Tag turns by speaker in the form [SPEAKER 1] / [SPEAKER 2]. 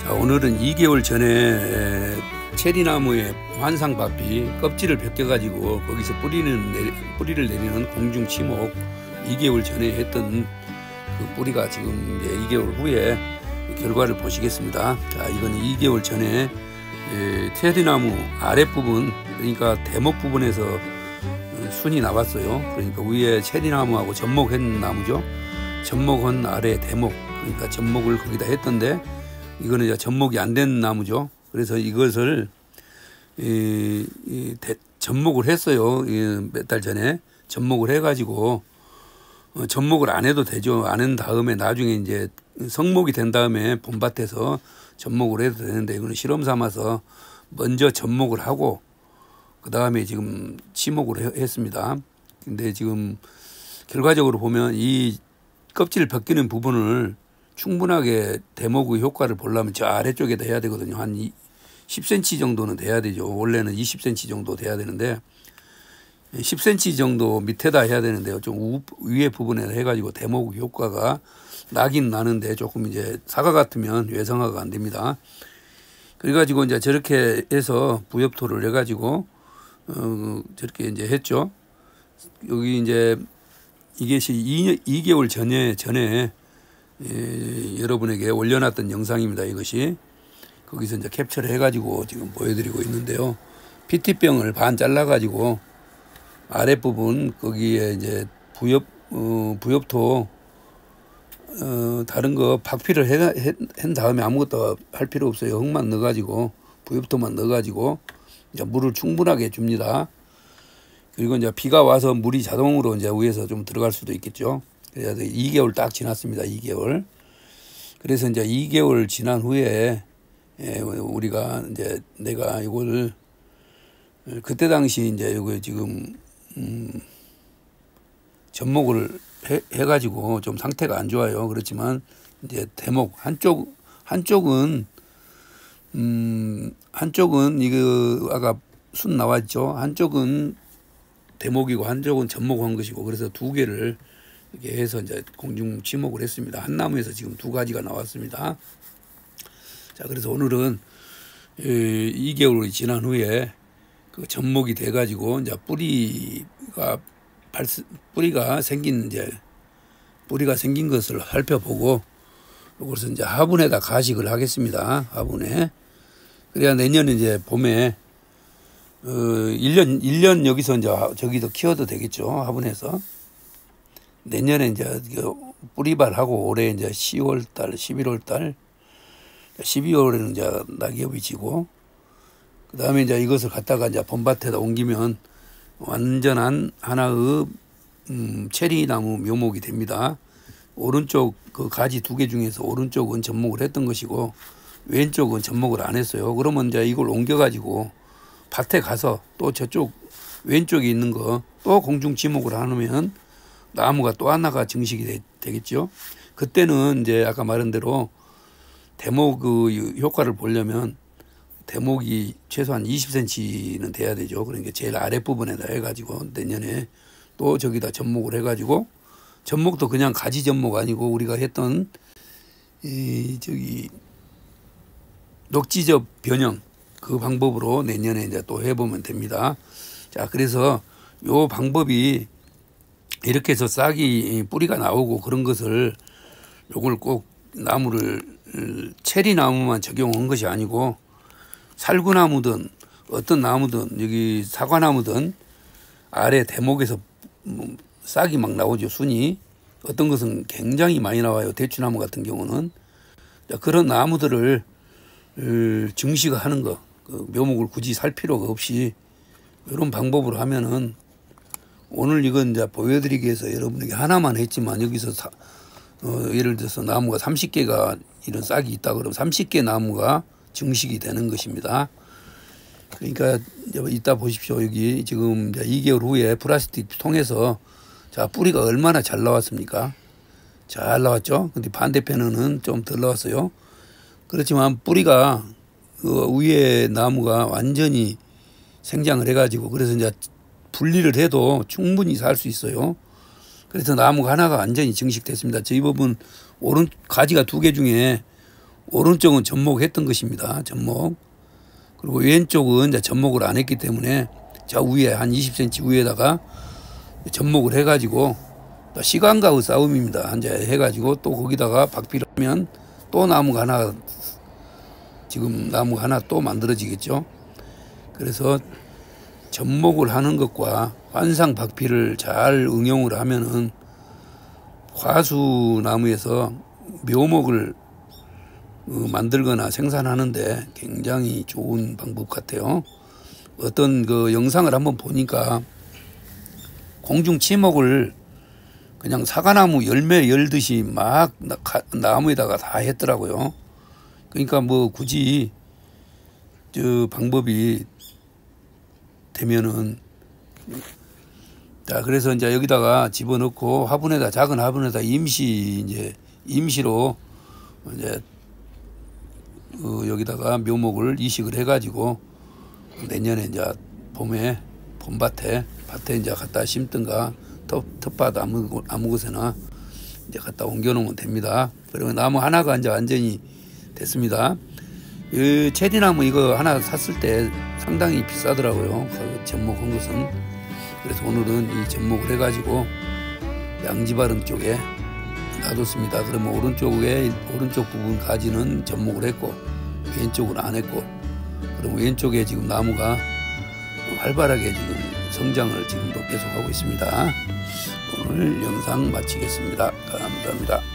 [SPEAKER 1] 자, 오늘은 2개월 전에 체리나무의 환상바피 껍질을 벗겨가지고 거기서 뿌리를 내리는 공중치목 2개월 전에 했던 그 뿌리가 지금 이제 2개월 후에 결과를 보시겠습니다. 자, 이건 2개월 전에 체리나무 아랫부분, 그러니까 대목 부분에서 순이 나왔어요. 그러니까 위에 체리나무하고 접목한 나무죠. 접목은 아래 대목, 그러니까 접목을 거기다 했던데 이거는 이제 접목이 안 된 나무죠. 그래서 이것을 접목을 했어요. 몇 달 전에 접목을 해가지고 접목을 안 해도 되죠. 안 한 다음에 나중에 이제 성목이 된 다음에 봄밭에서 접목을 해도 되는데 이거는 실험 삼아서 먼저 접목을 하고 그 다음에 지금 치목을 했습니다. 근데 지금 결과적으로 보면 이 껍질을 벗기는 부분을 충분하게 대목의 효과를 보려면 저 아래쪽에다 해야 되거든요. 한 10cm 정도는 돼야 되죠. 원래는 20cm 정도 돼야 되는데 10cm 정도 밑에다 해야 되는데요. 좀 위에 부분에 해가지고 대목 효과가 나긴 나는데 조금 이제 사과 같으면 외성화가 안 됩니다. 그래가지고 이제 저렇게 해서 부엽토를 해가지고 저렇게 이제 했죠. 여기 이제 이것이 2개월 전에 여러분에게 올려놨던 영상입니다. 이것이 거기서 이제 캡처를 해가지고 지금 보여드리고 있는데요. PT병을 반 잘라가지고 아랫부분 거기에 이제 부엽토 다른 거 박피를 한 다음에 아무것도 할 필요 없어요. 흙만 넣어가지고 부엽토만 넣어가지고 이제 물을 충분하게 줍니다. 그리고 이제 비가 와서 물이 자동으로 이제 위에서 좀 들어갈 수도 있겠죠. 그래서 2개월 딱 지났습니다. 2개월. 그래서 이제 2개월 지난 후에 우리가 이제 내가 이걸 그때 당시 이제 이거 지금 접목을 해가지고 좀 상태가 안 좋아요. 그렇지만 이제 대목 한쪽은 이거 아까 순 나왔죠. 한쪽은 대목이고 한쪽은 접목한 것이고 그래서 두 개를 이렇게 해서 이제 공중 치목을 했습니다. 한 나무에서 지금 두 가지가 나왔습니다. 자, 그래서 오늘은 2개월이 지난 후에 그 접목이 돼가지고 이제 뿌리가 생긴 것을 살펴보고 이것을 이제 화분에다 가식을 하겠습니다. 화분에. 그래야 내년에 이제 봄에 1년 여기서 이제 저기도 키워도 되겠죠. 화분에서. 내년에 이제 뿌리발하고 올해 이제 10월달, 11월달, 12월에는 이제 낙엽이 지고 그 다음에 이제 이것을 갖다가 이제 봄밭에다 옮기면 완전한 하나의 체리나무 묘목이 됩니다. 오른쪽 그 가지 두 개 중에서 오른쪽은 접목을 했던 것이고 왼쪽은 접목을 안 했어요. 그러면 이제 이걸 옮겨가지고 밭에 가서 또 저쪽 왼쪽에 있는 거 또 공중 지목을 하면 나무가 또 하나가 증식이 되겠죠. 그때는 이제 아까 말한 대로 대목 그 효과를 보려면 대목이 최소한 20cm는 돼야 되죠. 그러니까 제일 아랫부분에다 해가지고 내년에 또 저기다 접목을 해가지고 접목도 그냥 가지 접목 아니고 우리가 했던 녹지접 변형 그 방법으로 내년에 이제 또 해보면 됩니다. 자, 그래서 요 방법이 이렇게 해서 싹이 뿌리가 나오고 그런 것을 요걸 꼭 나무를 체리나무만 적용한 것이 아니고 살구나무든 어떤 나무든 여기 사과나무든 아래 대목에서 싹이 막 나오죠. 순이 어떤 것은 굉장히 많이 나와요. 대추나무 같은 경우는 그런 나무들을 증식하는 거, 그 묘목을 굳이 살 필요가 없이 이런 방법으로 하면은 오늘 이건 이제 보여드리기 위해서 여러분에게 하나만 했지만 여기서 예를 들어서 나무가 30개가 이런 싹이 있다 그러면 30개 나무가 증식이 되는 것입니다. 그러니까 이따 보십시오. 여기 지금 이제 2개월 후에 플라스틱 통에서 자 뿌리가 얼마나 잘 나왔습니까? 잘 나왔죠. 근데 반대편은 좀 덜 나왔어요. 그렇지만 뿌리가 그 위에 나무가 완전히 생장을 해가지고 그래서 이제 분리를 해도 충분히 살 수 있어요. 그래서 나무가 하나가 완전히 증식됐습니다. 저 이 부분 오른 가지가 두 개 중에 오른쪽은 접목했던 것입니다. 접목. 그리고 왼쪽은 이제 접목을 안 했기 때문에 저 위에 한 20cm 위에다가 접목을 해가지고 시간과의 싸움입니다. 이제 해가지고 또 거기다가 박피를 하면 또 나무가 하나, 지금 나무가 하나 또 만들어지겠죠. 그래서 접목을 하는 것과 환상 박피를 잘 응용을 하면은 화수나무에서 묘목을 만들거나 생산하는데 굉장히 좋은 방법 같아요. 어떤 그 영상을 한번 보니까 공중 치목을 그냥 사과나무 열매 열듯이 막 나무에다가 다 했더라고요. 그러니까 뭐 굳이 저 방법이 되면은, 자, 그래서 이제 여기다가 집어넣고 화분에다, 작은 화분에다 임시로 이제 여기다가 묘목을 이식을 해가지고 내년에 이제 봄밭에 이제 갖다 심든가 텃밭 아무 곳에나 이제 갖다 옮겨놓으면 됩니다. 그리고 나무 하나가 이제 완전히 됐습니다. 이 체리나무 이거 하나 샀을 때 상당히 비싸더라고요. 그 접목한 것은. 그래서 오늘은 이 접목을 해가지고 양지바람 쪽에 놔뒀습니다. 그러면 오른쪽 부분 가지는 접목을 했고 왼쪽은 안 했고, 그럼 왼쪽에 지금 나무가 활발하게 지금 성장을 지금도 계속하고 있습니다. 오늘 영상 마치겠습니다. 감사합니다.